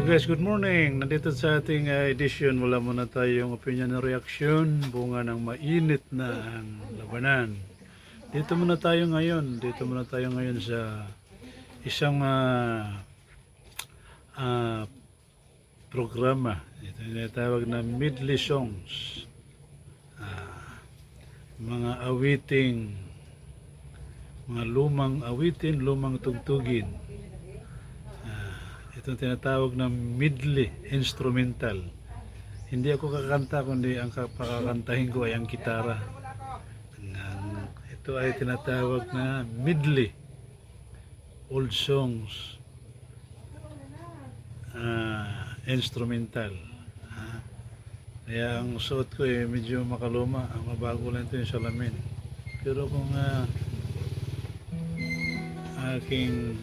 Guys, good morning. Nandito sa ating edition, wala muna tayong opinion na reaction, bunga ng mainit na ang labanan. Dito muna tayo ngayon sa isang programa. Ito yung tinatawag na medley songs. Mga awiting, mga lumang awitin, lumang tugtugin. Itong tinatawag na medley instrumental. Hindi ako kakanta, kundi ang pakakantahin ko ay ang gitara. Ito ay tinatawag na medley old songs instrumental. Kaya ang suot ko ay medyo makaluma, ang mabago lang ito yung salamin. Pero kung aking